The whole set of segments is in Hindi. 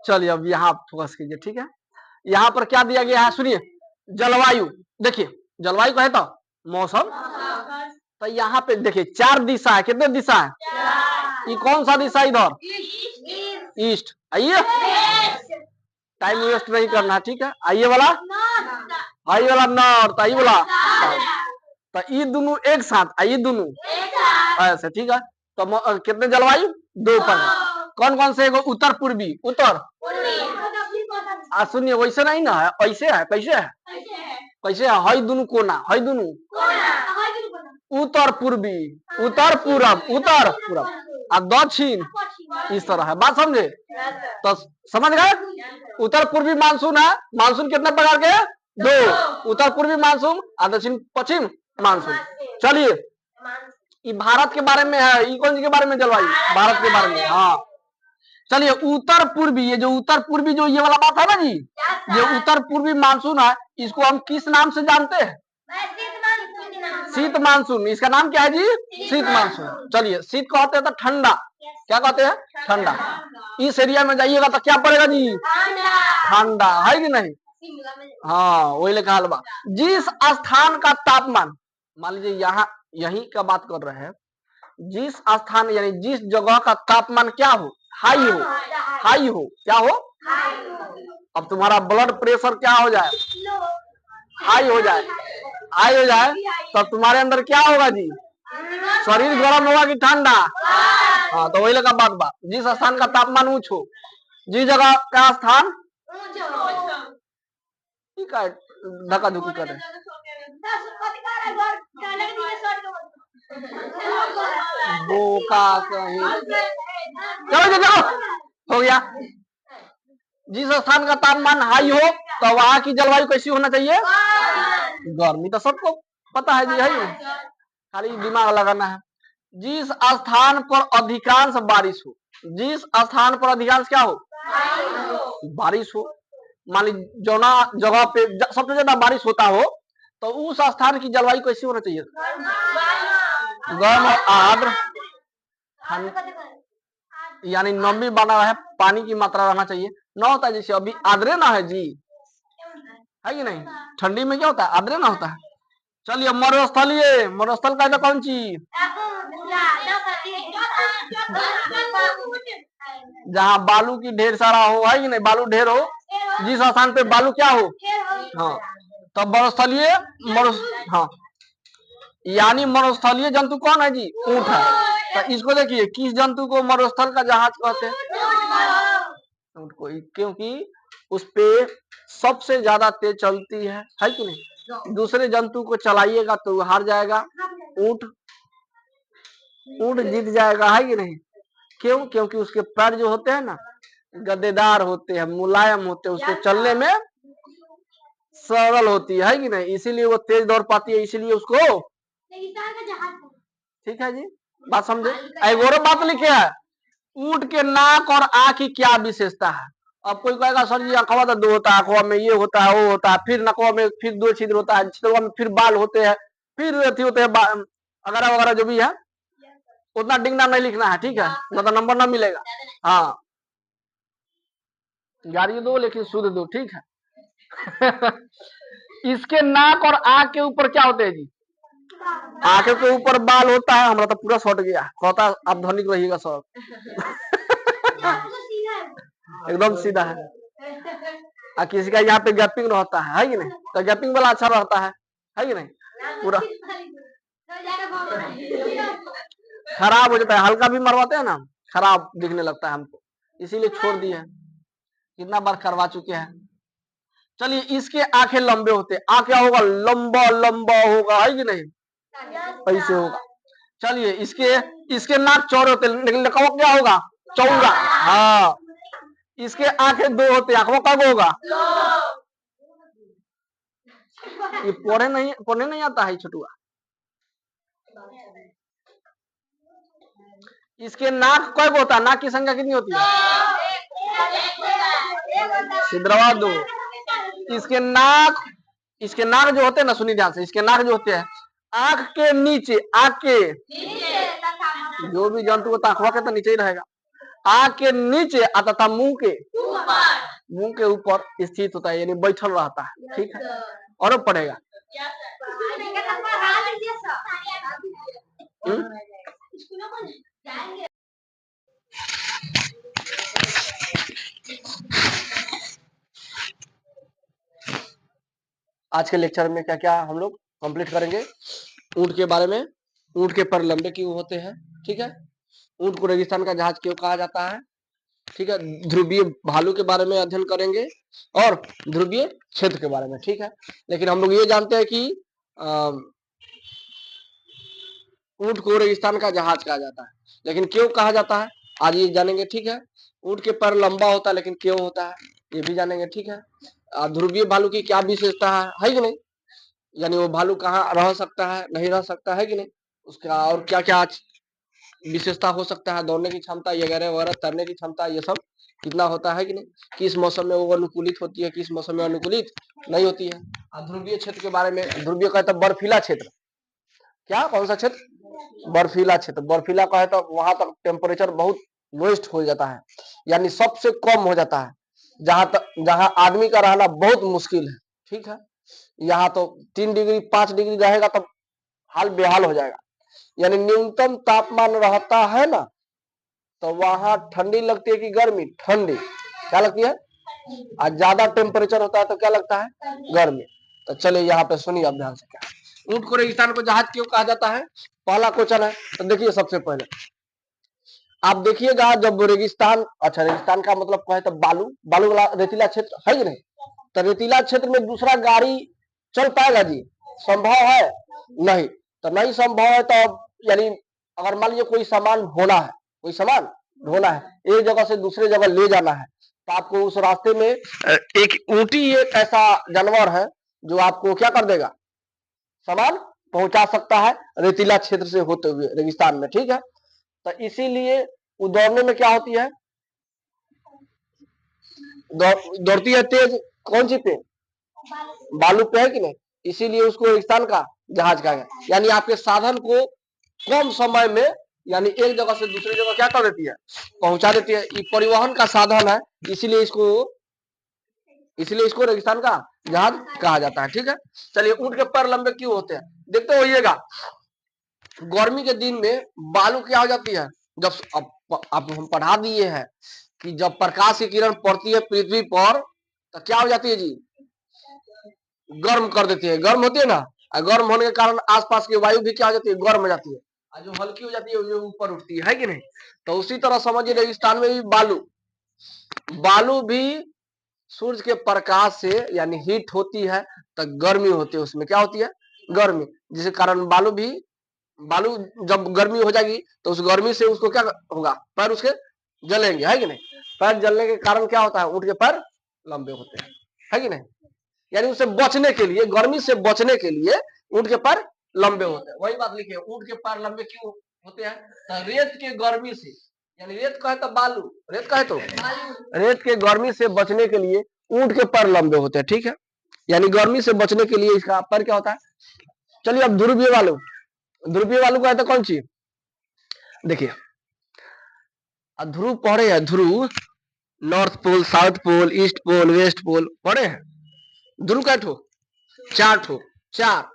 चलिए अब यहाँ फोकस कीजिए, ठीक है। यहाँ पर क्या दिया गया है, सुनिए, जलवायु। देखिए जलवायु कहे तो मौसम, तो यहाँ पे देखिए 4 दिशा है। कितने दिशा है? ये कौन सा दिशा इधर? ईस्ट। आइए, टाइम वेस्ट नहीं करना, ठीक है। आइए वाला, आइए वाला नॉर्थ, आइए वाला तो ये दोनों एक साथ, आइए दोनों ऐसे, ठीक है। तो कितने जलवायु? 2 पर। कौन कौन से? उत्तर पूर्वी, उत्तर। सुनिए वैसे नहीं ना है, ऐसे है। कैसे है? कैसे है? हई दोनों कोना, हई दोनों उत्तर पूर्वी, उत्तर पूरब, उत्तर पूरब और दक्षिण, इस तरह है। बात समझे? तो समझ गए? उत्तर पूर्वी मानसून है। मानसून कितने प्रकार के? 2। उत्तर पूर्वी मानसून और दक्षिण पश्चिम मानसून। चलिए ये भारत के बारे में है। ये कौन सी के बारे में? जलवायु भारत के बारे में। हाँ चलिए उत्तर पूर्वी, ये जो उत्तर पूर्वी जो ये वाला बात है ना जी, ये उत्तर पूर्वी मानसून है, इसको हम किस नाम से जानते हैं? शीत मानसून। इसका नाम क्या है जी? शीत मानसून। चलिए शीत कहते हैं तो ठंडा, क्या कहते हैं? ठंडा। इस एरिया में जाइएगा तो क्या पड़ेगा जी? ठंडा, है कि नहीं? हाँ वही लिखा है। जिस स्थान का तापमान, मान लीजिए यहाँ यहीं का बात कर रहे हैं, जिस स्थान यानी जिस जगह का तापमान क्या हो? हाई हो, हाई हो, क्या हो? अब तुम्हारा ब्लड प्रेशर क्या हो जाए? हाई हो जाए, हाई हो जाए, तब तुम्हारे अंदर क्या होगा जी? शरीर गर्म होगा कि ठंडा? हाँ तो वही लगा बात। जिस स्थान का तापमान ऊंच हो, जिस जगह का स्थान ठीक है, धक्का धुकी करे। बोका कहीं, चलो चलो हो गया। जिस स्थान का तापमान हाई हो तो वहां की जलवायु कैसी होना चाहिए? गर्मी तो सबको पता है जी, है खाली दिमाग लगाना है। जिस स्थान पर अधिकांश बारिश हो, जिस स्थान पर अधिकांश क्या हो? बारिश हो। मान लीजिए जोना जगह पे सबसे ज्यादा बारिश होता हो तो उस स्थान की जलवायु कैसी होना चाहिए? गर्म और आर्द्र, यानी नमी बना रहे, पानी की मात्रा रहना चाहिए। ना होता है जैसे अभी आर्द्र ना है जी, है कि नहीं? ठंडी में क्या होता है? आर्द्र ना होता है। चलिए मरुस्थलीय, मरुस्थल का कौन सी? जहाँ बालू की ढेर सारा हो, है कि नहीं? बालू ढेर हो, जिस स्थान पे बालू क्या हो? हाँ तब मरुस्थलीय। हाँ यानी मरुस्थलीय जंतु कौन है जी? ऊंट है। तो इसको देखिए, किस जंतु को मरुस्थल का जहाज कहते हैं? ऊंट को, क्योंकि उस पे सबसे ज्यादा तेज चलती है कि नहीं? दूसरे जंतु को चलाइएगा तो हार जाएगा, ऊंट ऊंट जीत जाएगा, है कि नहीं? क्यों? क्योंकि उसके पैर जो होते हैं ना गद्देदार होते हैं, मुलायम होते हैं, उसको चलने में सरल होती है कि नहीं? इसीलिए वो तेज दौड़ पाती है, इसीलिए उसको। ठीक है जी, बात समझे? एक और बात लिखे है, ऊंट के नाक और आंख की क्या विशेषता है? अब कोई कहेगा सर जी अखवा तो 2 होता है, अखवा में ये होता है, वो होता है, फिर नकवा में फिर 2 छिद्र होता है, छिद्रवा में फिर बाल होते हैं, फिर अथी होते हैं वगैरह वगैरह जो भी है, उतना डिंगना नहीं लिखना है, ठीक है? ना तो नंबर ना मिलेगा। हाँ गाड़ी दो लेकिन शुद्ध दो, ठीक है? इसके नाक और आंख के ऊपर क्या होते हैं जी? आंखों के ऊपर बाल होता है। हमारा तो पूरा सट गया, कहता आप धनिक रहिएगा सब। एकदम सीधा है। और किसी का यहाँ पे गैपिंग रहता है कि नहीं? तो गैपिंग वाला अच्छा रहता है कि नहीं? पूरा खराब हो जाता है, हल्का भी मरवाते हैं ना, खराब दिखने लगता है हमको, इसीलिए छोड़ दिए हैं, कितना बार करवा चुके हैं। चलिए इसके आंखें लंबे होते हैं, आंख क्या होगा? लंबा लंबा होगा, है कि नहीं? ऐसे होगा। चलिए इसके नाक चौड़े होते हैं, लेकिन नकवा क्या होगा? चौड़ा। हाँ इसके आंखें 2 होते हैं, आंखों कब होगा? ये पढ़ने नहीं आता है छोटुआ। इसके नाक कब होता है? नाक की संख्या कितनी होती है? छिद्रवा 2। इसके नाक जो होते हैं ना, सुनिए ध्यान से, इसके नाक जो होते हैं आंख के नीचे, आंख के जो भी जंतु होता है आंखवा के तो नीचे ही रहेगा, आ के नीचे तथा मुंह के ऊपर स्थित होता है, यानी बैठल रहता है। ठीक है, और पढ़ेगा। आज के लेक्चर में क्या क्या हम लोग कंप्लीट करेंगे। ऊंट के बारे में, ऊंट के पर लंबे क्यों होते हैं। ठीक है, ऊंट को रेगिस्तान का जहाज क्यों कहा जाता है। ठीक है, ध्रुवीय भालू के बारे में अध्ययन करेंगे और ध्रुवीय क्षेत्र के बारे में। ठीक है, लेकिन हम लोग ये जानते हैं कि ऊंट को रेगिस्तान का जहाज कहा जाता है, लेकिन क्यों कहा जाता है आज ये जानेंगे। ठीक है, ऊंट के पर लंबा होता है, लेकिन क्यों होता है ये भी जानेंगे। ठीक है, ध्रुवीय भालू की क्या विशेषता है कि नहीं, यानी वो भालू कहाँ रह सकता है, नहीं रह सकता है कि नहीं, उसका और क्या क्या विशेषता हो सकता है, दौड़ने की क्षमता वगैरह वगैरह, तैरने की क्षमता, ये सब कितना होता है कि नहीं, किस मौसम में वो अनुकूलित होती है, किस मौसम में अनुकूलित नहीं होती है। ध्रुवीय क्षेत्र के बारे में, ध्रुवीय कहता है बर्फीला क्षेत्र। क्या, कौन सा क्षेत्र, बर्फीला क्षेत्र। बर्फीला का है तो वहां तक टेम्परेचर बहुत लोएस्ट हो जाता है, यानी सबसे कम हो जाता है, जहां आदमी का रहना बहुत मुश्किल है। ठीक है, यहाँ तो 3 डिग्री 5 डिग्री रहेगा तब हाल बेहाल हो जाएगा, यानी न्यूनतम तापमान रहता है ना, तो वहां ठंडी लगती है कि गर्मी, ठंडी क्या लगती है, और ज्यादा टेम्परेचर होता है तो क्या लगता है, गर्मी। तो चलिए यहाँ पे सुनिए आप ध्यान से। क्या ऊंट को रेगिस्तान को जहाज क्यों कहा जाता है, पहला क्वेश्चन है। तो देखिए, सबसे पहले आप देखिएगा, जब रेगिस्तान, अच्छा रेगिस्तान का मतलब कहे तो बालू, बालू वाला रेतीला क्षेत्र है कि नहीं, तो रेतीला क्षेत्र में दूसरा गाड़ी चल पाएगा जी, संभव है नहीं, तो नहीं संभव है तो यानी अगर मान लीजिए कोई सामान ढोना है, कोई सामान ढोना है, एक जगह से दूसरे जगह ले जाना है, तो आपको उस रास्ते में एक ऊंटी एक ऐसा जानवर है जो आपको क्या कर देगा, सामान पहुंचा सकता है रेतीला क्षेत्र से होते हुए रेगिस्तान में। ठीक है, तो इसीलिए वो दौड़ने में क्या होती है, दौड़ती है तेज, कौन सी पे, बालू पे है कि नहीं, इसीलिए उसको रेगिस्तान का जहाज कहा गया। यानी आपके साधन को कम समय में, यानी एक जगह से दूसरी जगह क्या कर देती है, पहुंचा देती है। ये परिवहन का साधन है, इसीलिए इसको रेगिस्तान का जहाज कहा जाता है। ठीक है, चलिए ऊंट के पैर लंबे क्यों होते हैं, देखते होइएगा। गर्मी के दिन में बालू क्या हो जाती है, जब अब हम पढ़ा दिए हैं कि जब प्रकाश की किरण पड़ती है पृथ्वी पर तो क्या हो जाती है जी, गर्म कर देती है, गर्म होती है ना, गर्म होने के कारण आसपास की वायु भी क्या हो जाती है, गर्म हो जाती है, जो हल्की हो जाती है वो ऊपर उठती है कि नहीं। तो उसी तरह समझिए रेगिस्तान में भी बालू भी सूर्य के प्रकाश से यानी हीट होती है तो गर्मी होती है, उसमें क्या होती है, गर्मी, जिसके कारण बालू जब गर्मी हो जाएगी तो उस गर्मी से उसको क्या होगा, पैर उसके जलेंगे, है कि नहीं। पैर जलने के कारण क्या होता है, ऊंट के पैर लंबे होते हैं, है कि नहीं, यानी उससे बचने के लिए, गर्मी से बचने के लिए ऊंट के पैर लंबे होते हैं। वही बात लिखे, ऊंट के पैर लंबे क्यों होते हैं, तो रेत के गर्मी से, यानी रेत कहे तो बालू, रेत कहे तो रेत के गर्मी से बचने के लिए ऊंट के पैर लंबे होते हैं। ठीक है, यानी गर्मी से बचने के लिए इसका पैर क्या होता है। चलिए अब ध्रुवीय वालू कहते हैं कौन सी, देखिए ध्रुव पढ़े हैं, ध्रुव north pole, south pole, east pole, west pole पढ़े हैं। ध्रुव कै ठो, 4 ठो, 4,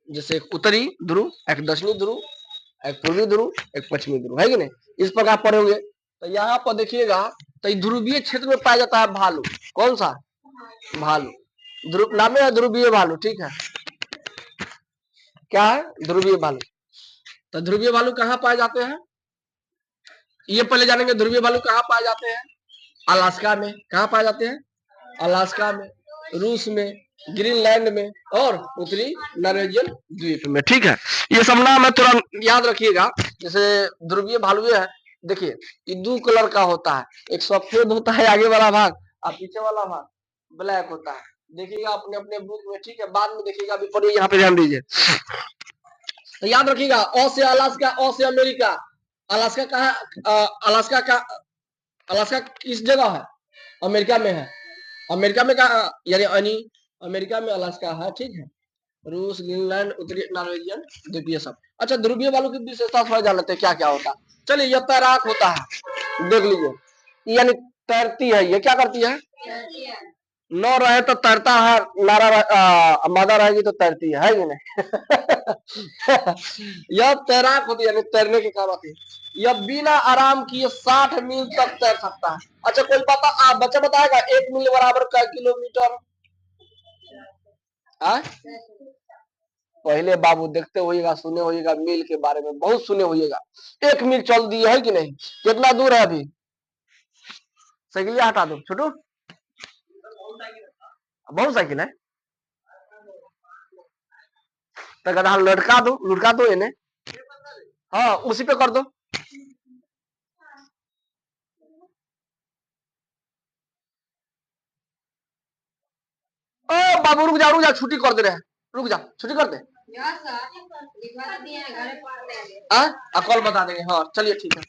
जैसे एक उत्तरी ध्रुव, एक दक्षिणी ध्रुव, एक पूर्वी ध्रुव, एक पश्चिमी ध्रुव, है कि नहीं, इस प्रकार पढ़े होंगे। तो यहाँ पर देखिएगा, तो ध्रुवीय क्षेत्र में पाया जाता है भालू, कौन सा, भालू, ध्रुव नामे है ध्रुवीय भालू। ठीक है, क्या है, ध्रुवीय भालू। तो ध्रुवीय भालू कहाँ पाए जाते हैं, ये पहले जानेंगे। ध्रुवीय भालू कहाँ पाए जाते हैं, अलास्का में। कहाँ पाए जाते हैं, अलास्का में, रूस में, ग्रीनलैंड में और उत्तरी नॉर्वेजियन द्वीप में। ठीक है, ये सब नाम है, थोड़ा याद रखिएगा। जैसे ध्रुवीय भालू है, देखिए ये 2 कलर का होता है, एक सफेद होता है आगे वाला भाग और पीछे वाला भाग ब्लैक होता है, देखिएगा अपने अपने बुक में। ठीक है, बाद में देखिएगा, अभी पढ़िए, यहाँ पे ध्यान दीजिए। तो याद रखिएगा, ओ से अलास्का, ओ से अमेरिका। अलास्का कहाँ, अलास्का किस जगह है, अमेरिका में है। अमेरिका में कहा, यानी अमेरिका में अलास्का है। ठीक है, रूस, ग्रीनलैंड, उत्तरी नॉर्वेजियन द्वीप, ये सब। अच्छा, ध्रुवीय वालों की विशेषता थोड़ा जान लेते हैं क्या क्या होता है। चलिए, यह तैराक होता है, देख लीजिए, यानी तैरती है, ये क्या करती है? नौ रहे तो तैरता है, मादा रहेगी तो तैरती है कि नहीं? यह तैराक होती है, यानी तैरने के काम आती है। यह बिना आराम किए 60 मील तक तैर सकता है। अच्छा कोई बच्चा बताएगा 1 मील बराबर कै किलोमीटर? पहले बाबू देखते होइएगा, सुने होइएगा, मील के बारे में बहुत सुने होइएगा। 1 मील चल दिए है कि नहीं? कितना दूर है अभी? साइकिल हटा दो छोटू, बहुत साइकिल है तो गधा लुढ़का दो इन्हें। हाँ उसी पे कर दो। ओ बाबू रुक जा, छुट्टी कर दे रहे हैं, रुक जा, छुट्टी कर दे। कल बता देंगे। हाँ चलिए ठीक है।